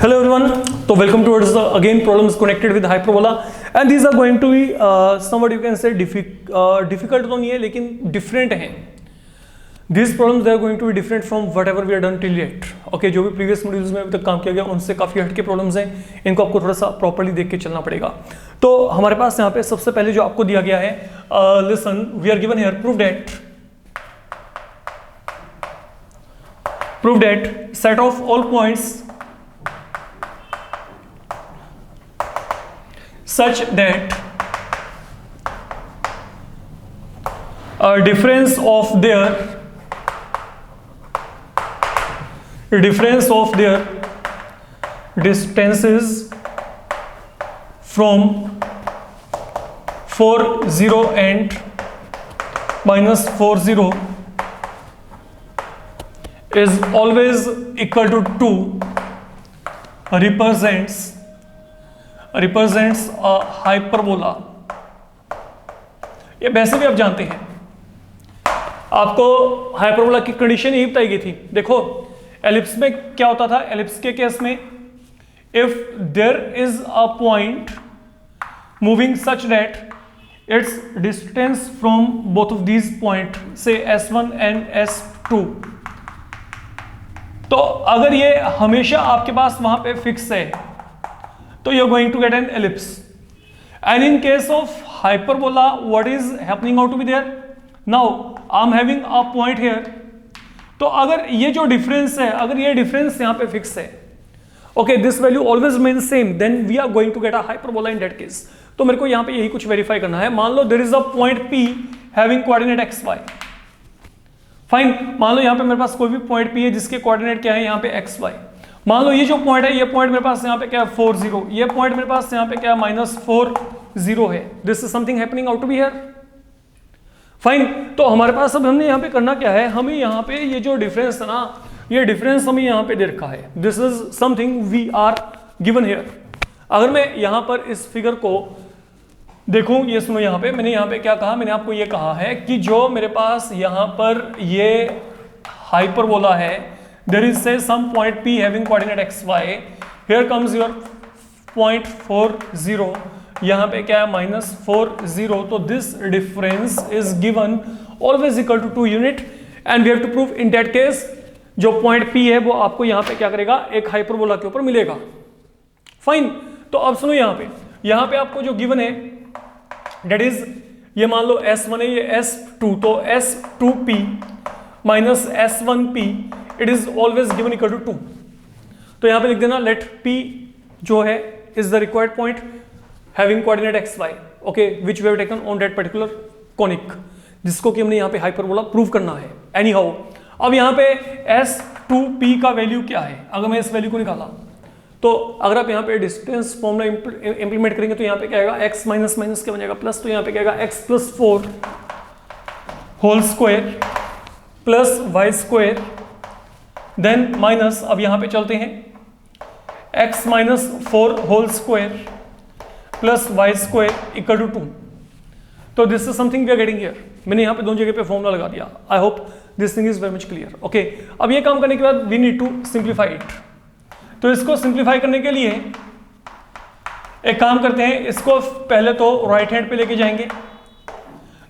Hello everyone, so welcome towards the again problems connected with hyperbola, and these are going to be somewhat you can say difficult तो नहीं है लेकिन different हैं. These problems they are going to be different from whatever we have done till yet. Okay, जो भी previous modules में अभी तक काम किया गया उनसे काफ़ी हटके problems हैं, इनको आपको थोड़ा सा properly देख के चलना पड़ेगा. तो हमारे पास यहाँ पे सबसे पहले जो आपको दिया गया है, listen, we are given here prove that set of all points such that a difference of their distances from 4 0 and minus 4 0 is always equal to 2 represents a hyperbola. ये वैसे भी आप जानते हैं, आपको हाइपरबोला की कंडीशन यही बताई गई थी. देखो एलिप्स में क्या होता था, एलिप्स के केस में if there is a point moving such that its distance from both of these point से S1 एंड S2, तो अगर ये हमेशा आपके पास वहां पे फिक्स है तो you're going to get an ellipse. And in case of hyperbola, what is happening out to be there? Now I'm having a point here. तो अगर ये जो डिफरेंस है, अगर ये डिफरेंस यहाँ पे फिक्स है, okay, this value always remains same, then we are going to get a hyperbola in that case. तो मेरे को यहाँ पे यही कुछ वेरीफाई करना है. मान लो there is a point P having coordinate xy. Fine, मान लो यहाँ पे मेरे पास कोई भी पॉइंट P है जिसके कोऑर्डिनेट क्या है यहाँ पे xy. मान लो ये जो पॉइंट है, ये पॉइंट मेरे पास यहाँ पे क्या है 4 0, ये पॉइंट मेरे पास यहाँ पे क्या है -4 0 है. This is something happening out to be here. Fine, तो हमारे पास अब हमने यहाँ पे करना क्या है, हमें यहाँ पे ये जो डिफरेंस है ना, ये डिफरेंस हमें यहाँ पे दे रखा है. This is something we are given here. अगर मैं यहाँ पर इस फिगर को देखूं, ये सुनो, यहाँ पे मैंने यहाँ पे क्या कहा, मैंने आपको ये कहा है कि जो मेरे पास यहाँ पर ये हाइपरबोला है, there is say some point P having coordinate xy, here comes your point 4 0, यहाँ पे क्या है -4 0, तो this difference is given always equal to 2 unit and we have to prove in that case जो point P है वो आपको यहाँ पे क्या करेगा, एक हाइपरबोला के ऊपर मिलेगा. फाइन, तो अब सुनो, यहाँ पे आपको जो गिवन है that is, ये मान लो S1 है, ये S2, तो S2P minus S1P it is always given equal to 2. तो यहां पे लिख देना लेट P जो है is the required point having coordinate xy, okay, which we have taken on that particular conic, जिसको कि हमने यहां पे हाइपरबोला प्रूव करना है. एनी हाउ, अब यहां पे S2P का वैल्यू क्या है, अगर मैं इस वैल्यू को निकाला तो अगर आप यहां पे डिस्टेंस फॉर्मूला इंप्लीमेंट करेंगे तो यहां पे क्या आएगा, x माइनस माइनस क्या बनेगा प्लस, तो यहां पे क्या आएगा x + 4 whole square plus y square then minus, अब यहां पे चलते हैं, x - 4 whole square plus y square equal to 2. तो this is something we are getting here. मैंने यहां पे दोनों जगह पे फॉर्मूला लगा दिया. I hope this thing is very much clear. Okay, अब ये काम करने के बाद we need to simplify it. तो इसको सिंप्लीफाई करने के लिए एक काम करते हैं, इसको पहले तो राइट हैंड पे लेके जाएंगे.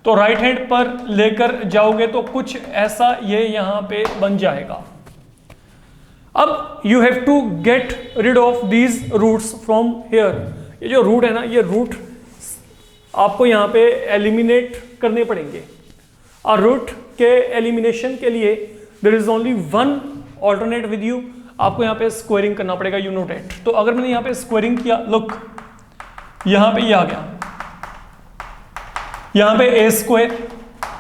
तो राइट हैंड पर लेकर जाओगे तो कुछ ऐसा ये यहां पे बन जाएगा. अब you have to get rid of these roots from here. ये जो रूट है ना, ये रूट आपको यहाँ पे एलिमिनेट करने पड़ेंगे. और रूट के एलिमिनेशन के लिए there is only one alternate with you, आपको यहाँ पे स्क्वायरिंग करना पड़ेगा. You know that. तो अगर मैंने यहाँ पे स्क्वायरिंग किया, लुक यहाँ पे ये आ गया, यहाँ पे a square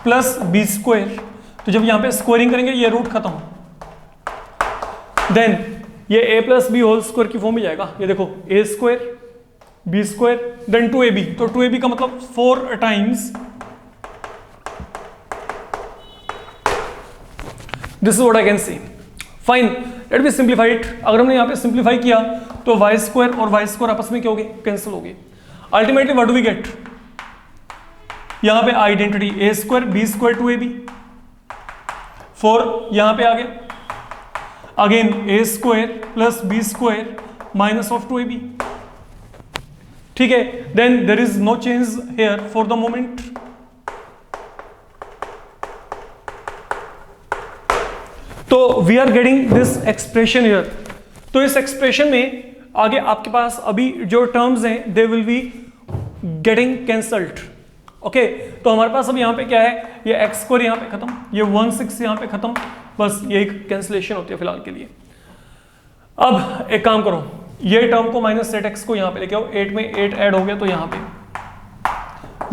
plus b square. तो जब यहाँ पे स्क्वायरिंग करेंगे ये रूट खत्म, देन ये a + b होल स्क्वायर की फॉर्म में जाएगा. ये देखो a square b square then 2ab. तो 2ab का मतलब 4 times this is what I can see. Fine, let me simplify it. अगर हमने यहाँ पे सिंप्लीफाई किया तो y स्क्वायर और y स्क्वायर आपस में क्या होगी, कैंसिल होगी. Ultimately what do we get, यहां पे identity a square b square 2ab 4 यहां पे आ गया, again a square plus b square minus of 2ab, ठीक है। Then there is no change here for the moment. तो we are getting this expression here. तो इस एक्सप्रेशन में आगे आपके पास अभी जो टर्म्स हैं they will be getting cancelled, okay. तो हमारे पास अब यहाँ पे क्या है, ये एक्स स्क्वायर यहाँ पे खत्म, ये 1/6 यहाँ पे खत्म, बस ये एक कैंसलेशन होती है फिलहाल के लिए। अब एक काम करो, ये टर्म को -8x को यहाँ पे लेके आओ, 8 में 8 ऐड हो गया तो यहाँ पे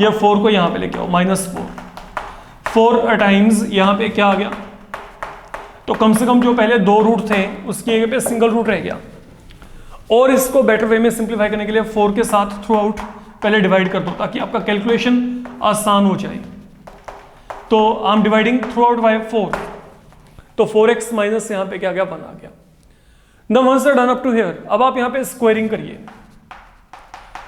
ये 4 को यहाँ पे लेके आओ -4 टाइम्स यहाँ पे क्या आ गया, तो कम से कम जो पहले 2 रूट थे उसकी जगह पे सिंगल रूट रह गया। और इसको बेटर वे में सिंप्लीफाई करने के लिए 4 के साथ थ्रू आउट पहले डिवाइड कर दो ताकि आपका कैलकुलेशन आसान हो जाए। तो I am dividing through out by 4, तो 4x माइनस यहाँ पे क्या गया 1 आ गया। Now once you're done up to here, अब आप यहाँ पे स्क्वायरिंग करिए।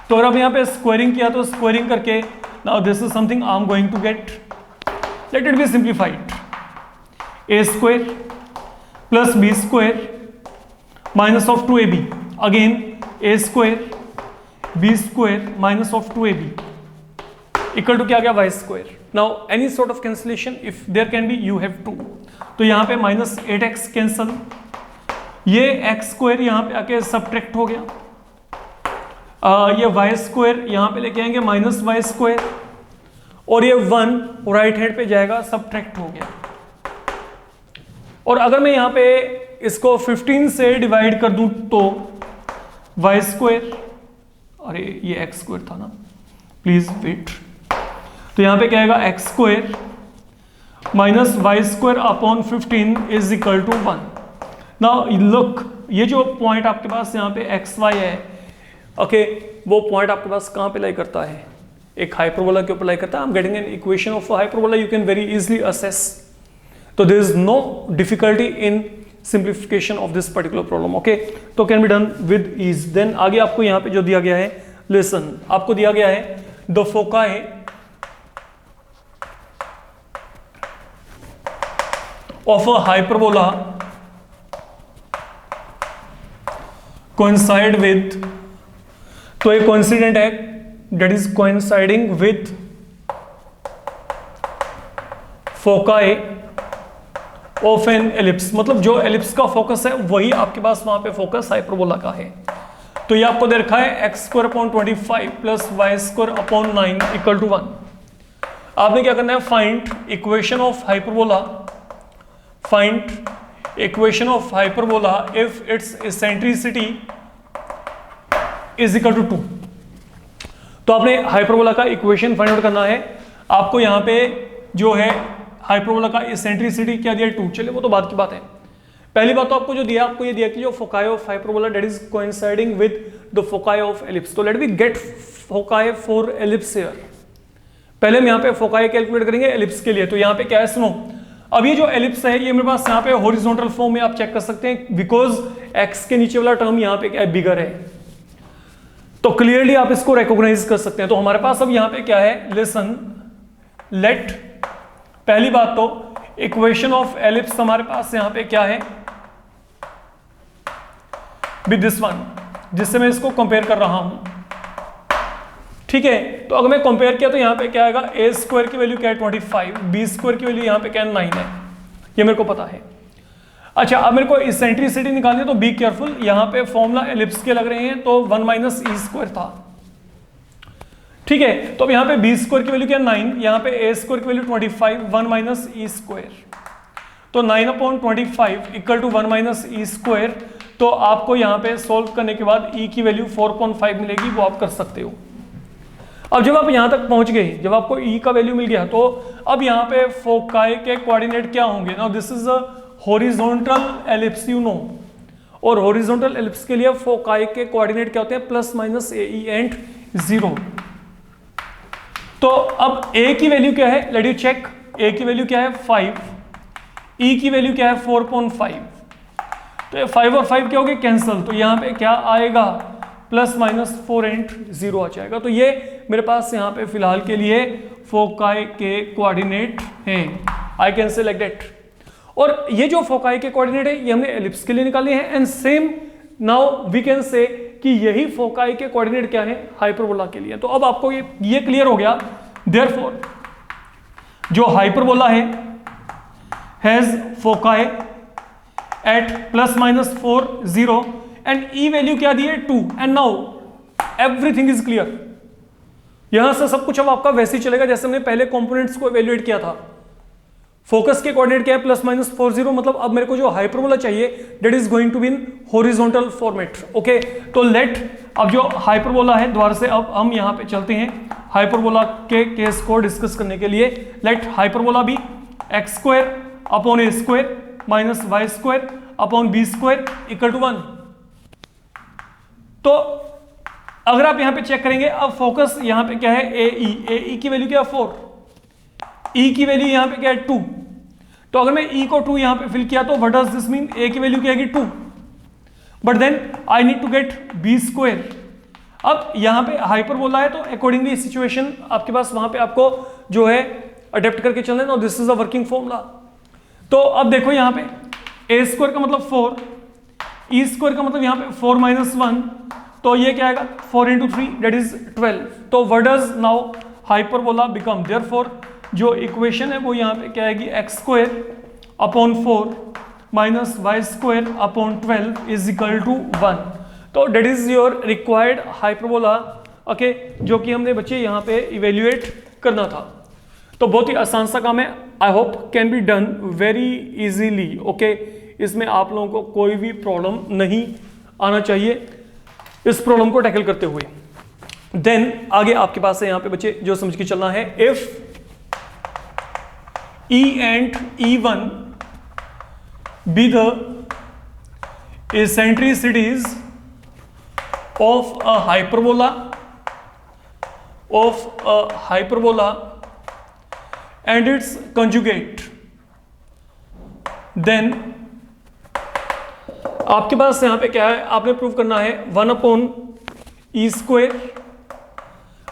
तो अगर आप यहाँ पे स्क्वायरिंग किया तो स्क्वायरिंग करके now this is something I'm going to get, let it be simplified, a square plus b square minus of 2ab, again a square b square minus of 2ab equal to क्या आ गया y square। now any sort of cancellation if there can be you have to, तो यहाँ पे -8x cancel, ये x square यहाँ पे आके subtract हो गया, ये y स्क्वायर यहाँ पे लेके आएंगे -y स्क्वायर, और ये 1 राइट हैंड पे जाएगा सब्ट्रैक्ट हो गया। और अगर मैं यहाँ पे इसको 15 से डिवाइड कर दूं तो y स्क्वायर, अरे ये x स्क्वायर था ना, प्लीज वेट, तो यहाँ पे क्या आएगा x square minus y square upon 15 is equal to 1। Now look, ये जो पॉइंट आपके पास यहाँ पे एक्स वाई है, ओके, वो पॉइंट आपके पास कहाँ पे लाई करता है, एक हाइपरबोला के ऊपर लाई करता है। I am getting an equation of hyperbola, you can very easily assess, तो there is no difficulty in simplification of this particular problem, okay, तो can be done with ease. Then आगे आपको यहाँ पे जो दिया गया है, लिसन, आपको दिया गया है the foci of a hyperbola coincide with, तो एक कोइंसिडेंट है that is coinciding with foci of an ellipse, मतलब जो एलिप्स का फोकस है वही आपके पास वहां पे फोकस हाइपरबोला का है। तो ये आपको दे रखा है x square upon 25 plus y square upon 9 equal to 1। आपने क्या करना है, find equation of hyperbola, find equation of hyperbola if its eccentricity is equal to 2। तो आपने हाइपरबोला का इक्वेशन फाइंड आउट करना है। आपको यहां पे जो है हाइपरबोला का एसेंट्रिसिटी क्या दिया, 2। चलिए वो तो बात की बात है। पहली बात तो आपको जो दिया, आपको ये दिया कि जो foci of hyperbola that is coinciding with the foci of ellipse. तो let we get foci for ellipse here. पहले हम यहाँ पे फोकाई कैलकुलेट करेंगे एलिप्स के लिए। तो यहाँ पे क्या है, सुनो, अब ये जो एलिप्स है ये मेरे पास यहाँ पे हॉरिजॉन्टल फॉर्म में आप चेक कर सकते हैं, बिकॉज एक्स के नीचे वाला टर्म यहाँ पे क्या है, बिगर है, तो क्लियरली आप इसको रिकॉग्नाइज कर सकते हैं। तो हमारे पास अब यहाँ पे क्या है, लिसन, लेट, पहली बात तो इक्वेशन ऑफ एलिप्स हमारे पास यहाँ पे क्या है, विद दिस वन, जिससे मैं इसको कंपेयर कर रहा हूं, ठीक है। तो अगर मैं कंपेयर किया तो यहाँ पे क्या आएगा, ए स्क्वायर की वैल्यू क्या है 25, बी स्क्वायर की वैल्यू यहाँ पे क्या है 9 है, ये मेरे को पता है। अच्छा, अब मेरे को इसेंट्रिसिटी निकालनी है, तो बी केयरफुल, यहाँ पे फॉर्मूला एलिप्स के लग रहे हैं, तो 1 माइनस ई स्क्वायर था, ठीक है। तो अब यहाँ पे बी स्क्वायर की वैल्यू क्या है 9, यहाँ पे ए स्क्वायर की वैल्यू 25, 1 माइनस ई स्क्वायर, तो 9 upon 25 equal to 1 minus e square. तो आपको यहाँ पे सॉल्व करने के बाद ई की वैल्यू 4.5 मिलेगी, वो आप कर सकते हो। अब जब आप यहाँ तक पहुंच गए, जब आपको ई का वैल्यू मिल गया, तो अब यहाँ पे फोकाई के कोऑर्डिनेट क्या होंगे, now this is a horizontal ellipse, you know, और हॉरिजॉन्टल एलिप्स के लिए फोकाई के कोऑर्डिनेट क्या होते हैं, plus minus A E and 0। तो अब ए की वैल्यू क्या है, लेट यू चेक, ए की वैल्यू क्या है 5, ई की वैल्यू क्या है 4.5, तो ये 5 और 5 क्या हो गए, कैंसल, तो यहाँ पे क्या आएगा, प्लस माइनस 4 एंड 0 आ जाएगा। तो ये मेरे पास यहाँ पे फिलहाल के लिए फोकाई के कोऑर्डिनेट हैं, I can say like that. और ये जो फोकाई के कोऑर्डिनेट है ये हमने एलिप्स के लिए निकाले हैं, and same now we can say कि यही फोकाई के कोऑर्डिनेट क्या है हाइपरबोला के लिए। तो अब आपको ये क्लियर हो गया, देयरफॉर जो हाइपरबोला है has foci at ±4 0 and e value क्या दी है 2 and now everything is clear. यहां से सब कुछ अब आपका वैसे ही चलेगा जैसे हमने पहले कंपोनेंट्स को इवेल्युएट किया था। फोकस के कोऑर्डिनेट क्या है ±4 0, मतलब अब मेरे को जो हाइपरबोला चाहिए that is going to be in horizontal format. Okay, तो लेट अब जो हाइपरबोला है द्वारा से अब हम यहां पे चलते हैं हाइपरबोला के केस को डिस्कस करने के लिए। Let hyperbola be x² upon a² minus y² upon b² equal to 1। तो अगर आप यहां पे चेक करेंगे, अब फोकस यहां पे क्या है ए की वैल्यू क्या है 4, ई की वैल्यू यहां पे क्या है 2। तो अगर मैं ई को 2 यहां पे फिल किया तो what does this mean, a की वैल्यू क्या है 2, but then I need to get b²। अब यहां पे हाइपरबोला है तो अकॉर्डिंगली सिचुएशन आपके पास वहां पे आपको जो है अडेप्ट करके चलना है। This is a working formula. तो अब देखो यहां पे a² का मतलब 4, e² का मतलब यहां पे 4 - 1, तो ये क्या आएगा 4 × 3 दैट इज 12। तो what does now hyperbola become, therefore जो इक्वेशन है वो यहां पे क्या आएगी x² upon 4 minus y² upon 12 is equal to 1। तो that is your required hyperbola, okay, जो कि हमने बच्चे यहां पे इवेल्युएट करना था। तो बहुत ही आसान सा काम है, I hope can be done very easily. Okay, इसमें आप लोगों को कोई भी प्रॉब्लम नहीं आना चाहिए इस प्रॉब्लम को टैकल करते हुए। देन आगे आपके पास है यहां पे बच्चे जो समझ के चलना है, if E and E1 be the eccentricities of a hyperbola and its conjugate, then आपके पास यहां पे क्या है, आपने प्रूव करना है 1/e²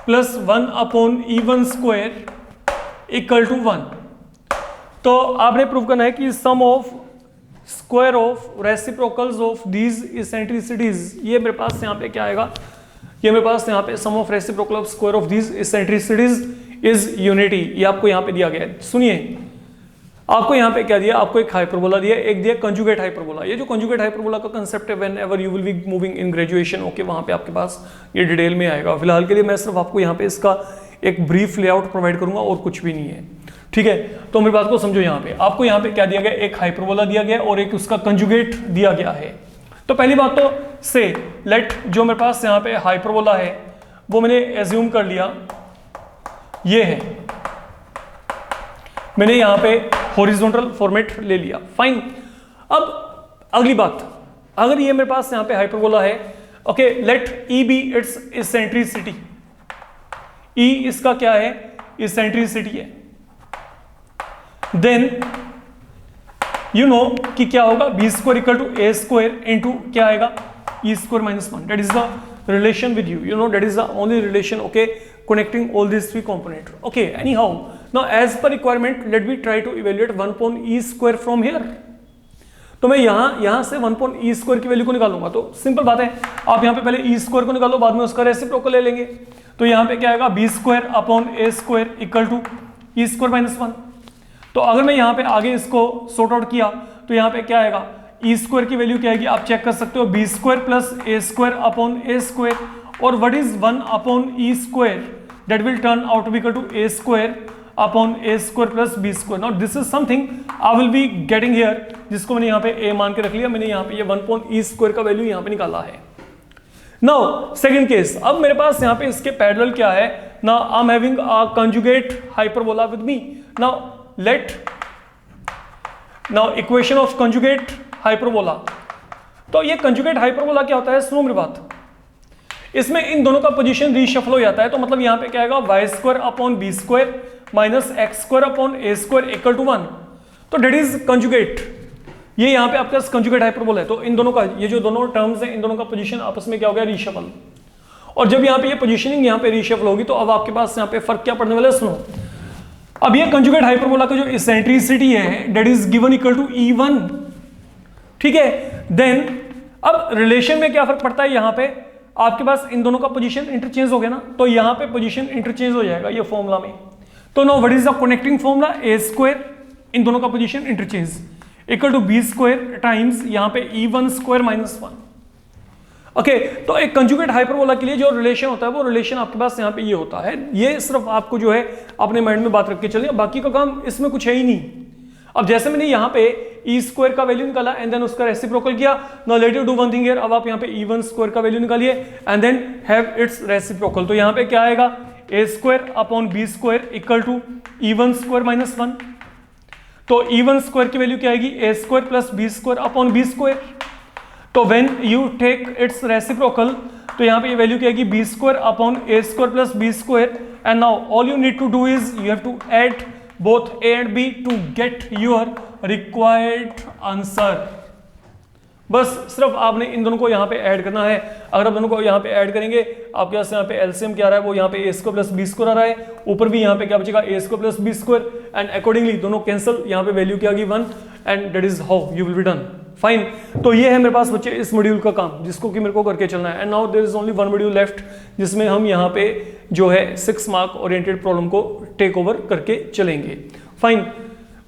plus 1/e1² equal to 1। तो आपने प्रूव करना है कि sum of square of reciprocals of these eccentricities, ये मेरे पास यहाँ पे क्या आएगा, ये मेरे पास यहाँ पे sum of reciprocal of square of these eccentricities is unity. ये आपको यहाँ पे दिया गया है। सुनिए, आपको यहाँ पे क्या दिया, आपको एक हाइपरबोला दिया, एक दिया कंजुगेट हाइपरबोला। ये जो कंजुगेट हाइपरबोला का कंसेप्ट है, when ever you will be moving in graduation, okay, वहाँ पे आपके पास ये डिटेल में आएगा। फिलहाल के लिए मैं सिर्फ आपको यहाँ पे इसका एक ब्रीफ लेआउट प्रोवाइड करूंगा और कुछ भी नहीं है, ठीक है। तो मेरी बात को समझो, यहाँ पे आपको यहाँ पे क्या दिया गया, एक हाइपरबोला दिया गया और एक उसका कंजुगेट दिया गया है। तो पहली बात तो से लेट जो मेरे पास यहाँ पे हाइपरबोला है वो मैंने एज्यूम कर लिया ये है, मैंने यहाँ पे हॉरिजॉन्टल फॉर्मेट ले लिया, फाइन। अब अगली बात, अगर ये मेरे पास यहाँ पे हाइपरबोला है, okay, let e be its eccentricity, e इसका क्या है, इसेंट्रिसिटी है। देन यू नो कि क्या होगा, b² equal to a² into क्या आएगा, e² - 1। That is the relation with you know, that is the only relation, okay, connecting all these three components. Okay, anyhow, now as per requirement, let me try to evaluate 1/e² from here. तो मैं यहां से 1/e² की value को निकालूंगा। तो simple बात है, आप यहां पे पहले e² को निकालो, बाद में उसका रेसिप्रोकल ले लेंगे। तो यहां पे क्या आएगा, b² upon a² equal to e² - 1। तो अगर मैं यहां पे आगे इसको सॉर्ट आउट किया तो यहां पे क्या आएगा, e² की वैल्यू क्या आएगी, आप चेक कर सकते हो, b² plus a² upon a², और what is 1/e², that will turn out to be equal to a² upon a² plus b². Now this is something I will be getting here, जिसको मैंने यहाँ पे a मान के रख लिया, मैंने यहाँ पे ये 1/e² का वैल्यू यहाँ पे निकाला है। Now second case, अब मेरे पास यहाँ पे इसके पैरेलल क्या है, now I'm having a conjugate hyperbola with me. Now let equation of conjugate hyperbola, तो ये conjugate hyperbola क्या होता है, सुनो मेरी बात, इसमें इन दोनों का पोजीशन रीशफल हो जाता है। तो मतलब यहां पे क्या आएगा, y² upon b² minus x² upon a² equal to 1। तो डेट इज कंजुगेट, ये यहां पे आपके पास कंजुगेट हाइपरबोला है। तो इन दोनों का, ये जो दोनों टर्म्स हैं, इन दोनों का पोजीशन आपस में क्या हो गया, रीशफल। और जब यहां पे ये पोजीशनिंग यहां पे रीशफल होगी तो अब आपके पास यहां पे फर्क क्या पड़ने वाला है, सुनो। अब ये कंजुगेट हाइपरबोला का जो इसेंट्रिसिटी है that is given equal to E1, ठीक है। देन अब रिलेशन में क्या फर्क पड़ता है, यहां पे आपके पास इन दोनों का पोजीशन इंटरचेंज हो गया ना, तो यहां पे पोजीशन इंटरचेंज हो जाएगा ये फॉर्मूला में। तो now what is the connecting formula, a square, इन दोनों का position interchange, equal to b square times यहां पे E1 स्क्वायर माइनस 1। ओके, तो एक कंजुगेट हाइपरबोला के लिए जो रिलेशन होता है वो रिलेशन आपके पास यहाँ पे ये होता है। ये सिर्फ आपको जो है अपने माइंड में बात रख के चलिए, बाकी का काम इसमें कुछ है ही नहीं। अब जैसे मैंने यहाँ पे ई स्क्वायर का वैल्यू निकाला एंड देन उसका रेसिप्रोकल किया, now let you do one thing here. अब आप यहाँ पे E1 स्क्वायर का वैल्यू निकालिए and then have its reciprocal. तो यहाँ पे क्या आएगा, a square upon b square equal to E1 square minus 1। तो E1 स्क्वायर की वैल्यू क्या आएगी, a square plus b square upon b square. तो when you take its reciprocal, तो यहाँ पे ये वैल्यू क्या आएगी, b square upon a square plus b square. And now all you need to do is you have to add both a and b to get your required answer. बस सिर्फ आपने इन दोनों को यहाँ पे ऐड करना है। अगर आप दोनों को यहाँ पे ऐड करेंगे, आपके पास यहाँ पे एलसीएम क्या आ रहा है, वो यहाँ पे a square plus b square आ रहा है, ऊपर भी यहाँ पे क्या बचेगा, a square plus b square, and accordingly दोनों कैंसिल, यहाँ पे वैल्यू क्या आ गई 1, and that is how you will be done. Fine, तो ये है मेरे पास बच्चे इस मॉड्यूल का काम, जिसको कि मेरे को करके चलना है। And now there is only one module left, जिसमें हम यहाँ पे जो है 6 मार्क ओरिएंटेड प्रॉब्लम को टेक ओवर करके चलेंगे। फाइन,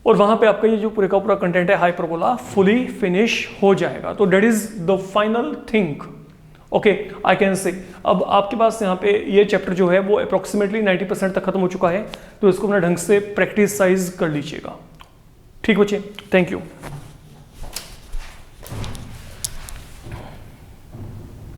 और वहां पे आपका ये जो पूरे का पूरा कंटेंट है हाइपरबोला फुली फिनिश हो जाएगा। तो that is the final thing, okay I can say. अब आपके पास यहाँ पे ये चैप्टर जो है वो अप्रोक्सीमेटली 90% तक खत्म हो चुका है, तो इसको अपना ढंग से प्रैक्टिस साइज कर लीजिएगा। ठीक बच्चे, थैंक यू।